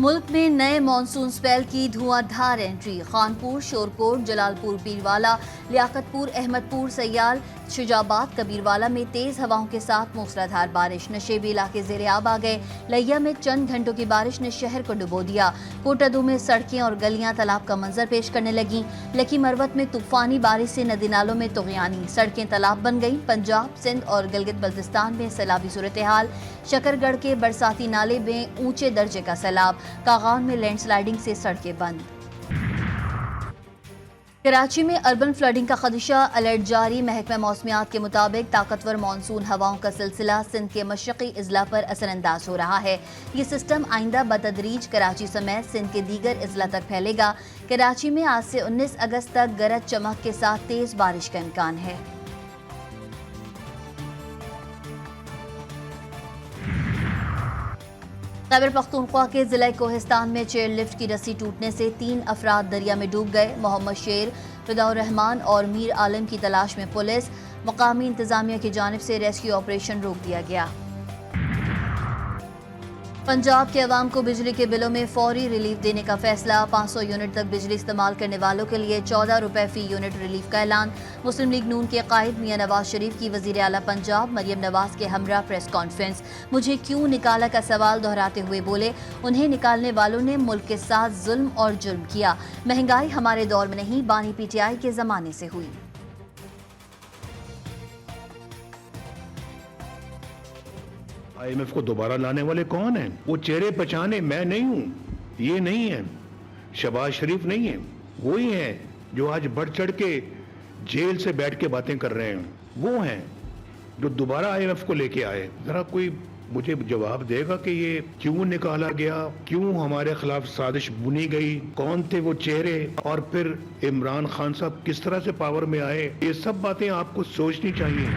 मुल्क में नए मानसून स्पेल की धुआंधार एंट्री। खानपुर, शोरकोट, जलालपुर, पीरवाला, लियाकतपुर, अहमदपुर, सयाल, शुजाबाद, कबीरवाला में तेज हवाओं के साथ मूसलाधार बारिश। नशेबी इलाके ज़ेर-ए-आब आ गए। लिया में चंद घंटों की बारिश ने शहर को डुबो दिया। कोटादू में सड़कें और गलियां तालाब का मंजर पेश करने लगीं। लकी मरवत में तूफानी बारिश से नदी नालों में तुग़यानी, सड़कें तालाब बन गईं। पंजाब, सिंध और गिलगित बल्तिस्तान में सैलाबी सूरत हाल। शकरगढ़ के बरसाती नाले में ऊंचे दर्जे का सैलाब। कागान में लैंडस्लाइडिंग से सड़कें बंद। कराची में अर्बन फ्लडिंग का खदशा, अलर्ट जारी। महकमा मौसमियात के मुताबिक ताकतवर मानसून हवाओं का सिलसिला सिंध के मशरक़ी अजला पर असरअंदाज हो रहा है। ये सिस्टम आइंदा बतदरीज कराची समेत सिंध के दीगर अजला तक फैलेगा। कराची में आज से 19 अगस्त तक गरज चमक के साथ तेज बारिश का इम्कान है। खैबर पख्तूनख्वा के जिला कोहिस्तान में चेयर लिफ्ट की रस्सी टूटने से 3 अफराद दरिया में डूब गए। मोहम्मद शेर, फिदाउर रहमान और मीर आलम की तलाश में पुलिस। मकामी इंतजामिया की जानिब से रेस्क्यू ऑपरेशन रोक दिया गया। पंजाब के अवाम को बिजली के बिलों में फौरी रिलीफ देने का फैसला। 500 यूनिट तक बिजली इस्तेमाल करने वालों के लिए 14 रुपए फी यूनिट रिलीफ का ऐलान। मुस्लिम लीग नून के कायद मियां नवाज शरीफ की वजीर आला पंजाब मरियम नवाज के हमरा प्रेस कॉन्फ्रेंस। मुझे क्यों निकाला का सवाल दोहराते हुए बोले, उन्हें निकालने वालों ने मुल्क के साथ जुल्म और जुर्म किया। महंगाई हमारे दौर में नहीं, बानी पीटीआई के जमाने से हुई। IMF को दोबारा लाने वाले कौन हैं? वो चेहरे पहचाने मैं नहीं हूं, ये नहीं है, शहबाज शरीफ नहीं है, वो ही हैं जो आज बढ़ चढ़ के जेल से बैठ के बातें कर रहे हैं। वो हैं जो दोबारा IMF को लेके आए। जरा कोई मुझे जवाब देगा कि ये क्यों निकाला गया, क्यों हमारे खिलाफ साजिश बुनी गई, कौन थे वो चेहरे, और फिर इमरान खान साहब किस तरह से पावर में आए। ये सब बातें आपको सोचनी चाहिए।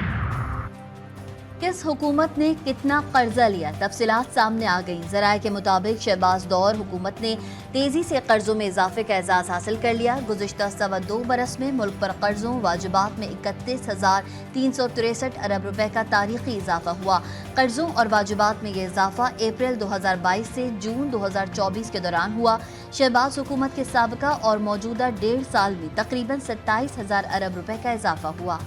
किस हुकूमत ने कितना कर्जा लिया, तफसीलात सामने आ गई। ज़राए के मुताबिक शहबाज दौर हुकूमत ने तेजी से कर्जों में इजाफे का एजाज हासिल कर लिया। गुज़िश्ता 2.25 बरस में मुल्क पर कर्जों वाजिबात में 31,363 अरब रुपए का तारीखी इजाफा हुआ। कर्जों और वाजिबात में यह इजाफा अप्रैल 2022 से जून 2024 के दौरान हुआ। शहबाज हुकूमत के साबिका और मौजूदा 1.5 साल में तकरीबन 27,000 अरब रुपए का इजाफा हुआ।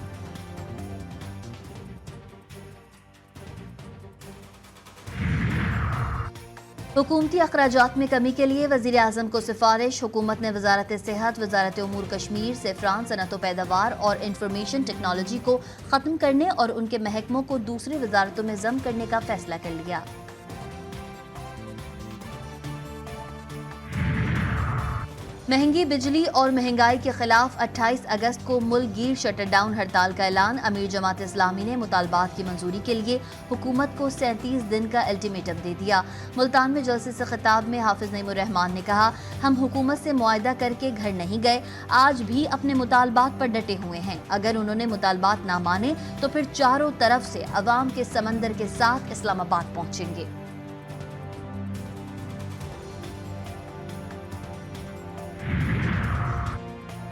हुकूमती अखराजात में कमी के लिए वज़ीर आज़म को सिफारिश। हुकूमत ने वजारत सेहत, वजारत उमूर कश्मीर, सेफ्रान, सनअत व पैदावार और इंफॉर्मेशन टेक्नोलॉजी को ख़त्म करने और उनके महकमों को दूसरी वजारतों में ज़म करने का फैसला कर लिया। महंगी बिजली और महंगाई के खिलाफ 28 अगस्त को मुल्क गिर शटर डाउन हड़ताल का ऐलान। अमीर जमात इस्लामी ने मुतालबात की मंजूरी के लिए हुकूमत को 37 दिन का अल्टीमेटम दे दिया। मुल्तान में जलसे से खिताब में हाफिज नईमुर रहमान ने कहा, हम हुकूमत से मुआहदा करके घर नहीं गए, आज भी अपने मुतालबात पर डटे हुए हैं। अगर उन्होंने मुतालबात ना माने तो फिर चारों तरफ से अवाम के समंदर के साथ इस्लामाबाद पहुंचेंगे।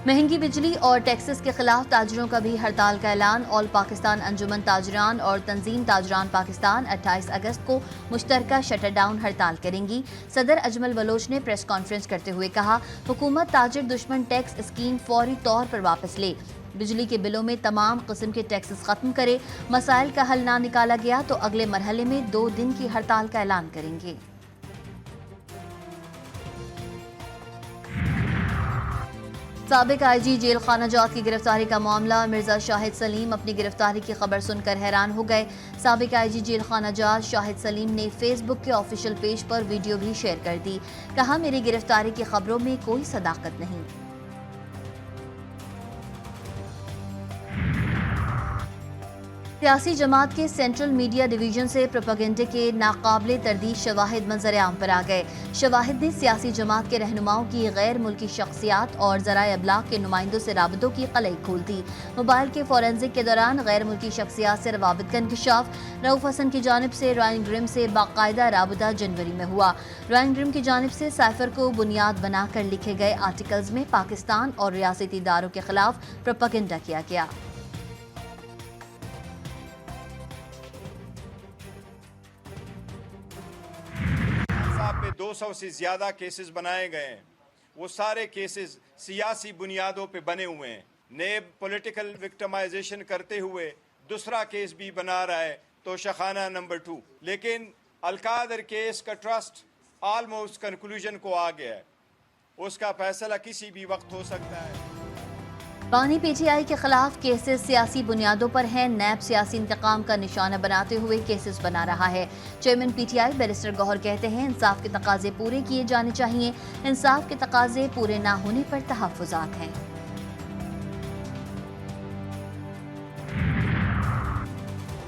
महंगी बिजली और टैक्सेस के खिलाफ ताजरों का भी हड़ताल का ऐलान। ऑल पाकिस्तान अंजुमन ताजरान और तंजीम ताजरान पाकिस्तान 28 अगस्त को मुश्तरका शटर डाउन हड़ताल करेंगी। सदर अजमल बलोच ने प्रेस कॉन्फ्रेंस करते हुए कहा, हुकूमत ताजिर दुश्मन टैक्स स्कीम फौरी तौर पर वापस ले, बिजली के बिलों में तमाम किस्म के टैक्सेस खत्म करे। मसाइल का हल ना निकाला गया तो अगले मरहले में 2 दिन की हड़ताल का ऐलान करेंगे। साबिक IG जेल खानाजात की गिरफ्तारी का मामला। मिर्जा शाहिद सलीम अपनी गिरफ्तारी की खबर सुनकर हैरान हो गए। साबिक IG जेल खानाजात शाहिद सलीम ने फेसबुक के ऑफिशियल पेज पर वीडियो भी शेयर कर दी। कहा, मेरी गिरफ्तारी की खबरों में कोई सदाकत नहीं। सियासी जमात के सेंट्रल मीडिया डिवीजन से प्रोपेगेंडे के नाकाबिले तरदीद शवाहिद मंजर आम पर आ गए। शवाहिद ने सियासी जमात के रहनुमाओं की गैर मुल्की शख्सियात और ज़राए अबलाग के नुमाइंदों से राबतों की कलई खोल दी। मोबाइल के फोरेंसिक के दौरान गैर मुल्की शख्सियात से रवाबित का इंकशाफ। रऊफ हसन की जानिब से रॉयन ग्रिम से बाकायदा राबता जनवरी में हुआ। रॉयन ग्रिम की जानिब से साइफर को बुनियाद बनाकर लिखे गए आर्टिकल्स में पाकिस्तान और रियासती इदारों के खिलाफ प्रोपेगेंडा किया गया। 200 سے زیادہ کیسز بنائے گئے ہیں، وہ سارے کیسز سیاسی بنیادوں پہ بنے ہوئے ہیں۔ نیب پولیٹیکل وکٹمائزیشن کرتے ہوئے دوسرا کیس بھی بنا رہا ہے، توشہ خانہ نمبر 2۔ لیکن القادر کیس کا ٹرسٹ آلموسٹ کنکلوژن کو آ گیا ہے، اس کا فیصلہ کسی بھی وقت ہو سکتا ہے۔ بانی پی ٹی آئی کے خلاف کیسز سیاسی بنیادوں پر ہیں۔ نیب سیاسی انتقام کا نشانہ بناتے ہوئے کیسز بنا رہا ہے۔ Chairman P T I barrister Gohar کہتے ہیں انصاف کے تقاضے پورے کیے جانے چاہیے، انصاف کے تقاضے پورے نہ ہونے پر تحفظات ہیں۔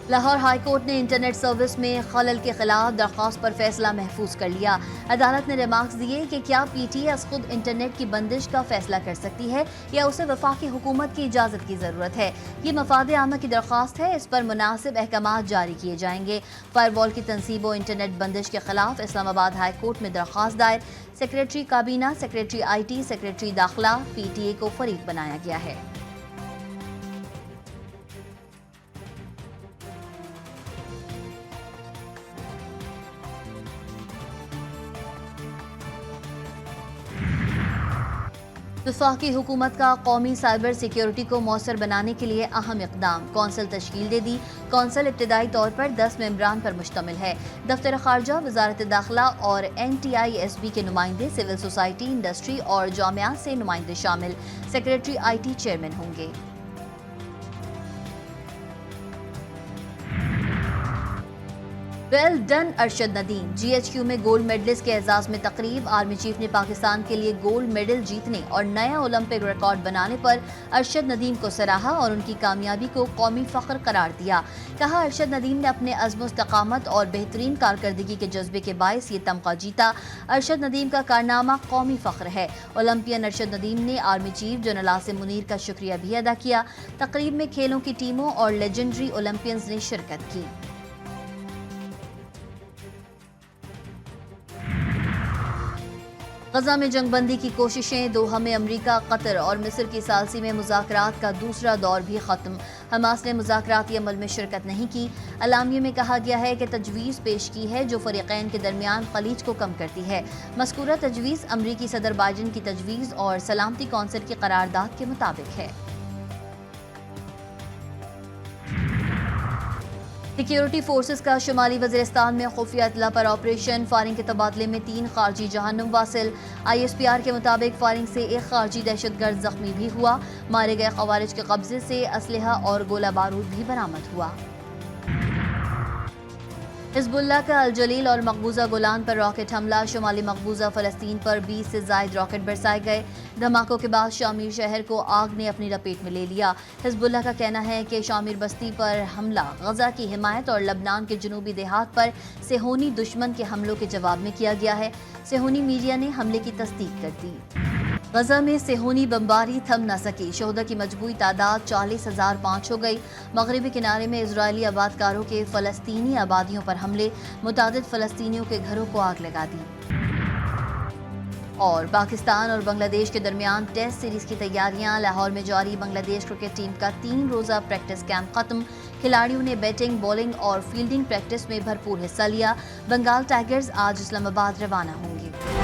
لاہور ہائی کورٹ نے انٹرنیٹ سروس میں خلل کے خلاف درخواست پر فیصلہ محفوظ کر لیا۔ عدالت نے ریمارکس دیے کہ کیا پی ٹی آئی خود انٹرنیٹ کی بندش کا فیصلہ کر سکتی ہے یا اسے وفاقی حکومت کی اجازت کی ضرورت ہے۔ یہ مفاد عامہ کی درخواست ہے، اس پر مناسب احکامات جاری کیے جائیں گے۔ فائر وال کی تنصیب و انٹرنیٹ بندش کے خلاف اسلام آباد ہائی کورٹ میں درخواست دائر، سیکریٹری کابینہ، سیکریٹری آئی ٹی، سیکریٹری داخلہ، پی ٹی اے کو فریق بنایا گیا ہے۔ وفاقی حکومت کا قومی سائبر سیکیورٹی کو مؤثر بنانے کے لیے اہم اقدام، کونسل تشکیل دے دی۔ کونسل ابتدائی طور پر 10 ممبران پر مشتمل ہے۔ دفتر خارجہ، وزارت داخلہ اور N T I S B کے نمائندے، سول سوسائٹی، انڈسٹری اور جامعات سے نمائندے شامل۔ سیکریٹری آئی ٹی چیئرمین ہوں گے۔ Well done Arshad Nadeem, G H Q میں گولڈ میڈلسٹ کے اعزاز میں تقریب۔ آرمی چیف نے پاکستان کے لیے گولڈ میڈل جیتنے اور نیا اولمپک ریکارڈ بنانے پر ارشد ندیم کو سراہا اور ان کی کامیابی کو قومی فخر قرار دیا۔ کہا ارشد ندیم نے اپنے عزم و استقامت اور بہترین کارکردگی کے جذبے کے باعث یہ تمغہ جیتا۔ ارشد ندیم کا کارنامہ قومی فخر ہے۔ اولمپئن ارشد ندیم نے army chief general Asim Munir کا شکریہ بھی ادا کیا۔ تقریب میں کھیلوں کی ٹیموں اور لیجنڈری اولمپئنز نے شرکت کی۔ غزہ میں جنگ بندی کی کوششیں، دوحہ میں امریکہ، قطر اور مصر کی ثالثی میں مذاکرات کا دوسرا دور بھی ختم۔ حماس نے مذاکراتی عمل میں شرکت نہیں کی۔ اعلامیے میں کہا گیا ہے کہ تجویز پیش کی ہے جو فریقین کے درمیان خلیج کو کم کرتی ہے۔ مذکورہ تجویز امریکی صدر بائیڈن کی تجویز اور سلامتی کونسل کی قرارداد کے مطابق ہے۔ سیکیورٹی فورسز کا شمالی وزیرستان میں خفیہ اطلاع پر آپریشن، فائرنگ کے تبادلے میں 3 خارجی جہنم واصل۔ آئی ایس پی آر کے مطابق فائرنگ سے ایک خارجی دہشت گرد زخمی بھی ہوا۔ مارے گئے خوارج کے قبضے سے اسلحہ اور گولہ بارود بھی برآمد ہوا۔ حزب اللہ کا الجلیل اور مقبوضہ گولان پر راکٹ حملہ، شمالی مقبوضہ فلسطین پر 20 سے زائد راکٹ برسائے گئے۔ دھماکوں کے بعد شامیر شہر کو آگ نے اپنی لپیٹ میں لے لیا۔ حزب اللہ کا کہنا ہے کہ شامیر بستی پر حملہ غزہ کی حمایت اور لبنان کے جنوبی دیہات پر صہیونی دشمن کے حملوں کے جواب میں کیا گیا ہے۔ صہیونی میڈیا نے حملے کی تصدیق کر دی۔ غزہ میں صہیونی بمباری تھم نہ سکی، شہداء کی مجموعی تعداد 40,005 ہو گئی۔ مغربی کنارے میں اسرائیلی آبادکاروں کے فلسطینی آبادیوں پر حملے، متعدد فلسطینیوں کے گھروں کو آگ لگا دی۔ اور پاکستان اور بنگلہ دیش کے درمیان ٹیسٹ سیریز کی تیاریاں، لاہور میں جاری بنگلہ دیش کرکٹ ٹیم کا 3 روزہ پریکٹس کیمپ ختم۔ کھلاڑیوں نے بیٹنگ، بولنگ اور فیلڈنگ پریکٹس میں بھرپور حصہ لیا۔ بنگال ٹائیگرز آج اسلام آباد روانہ ہوں گے۔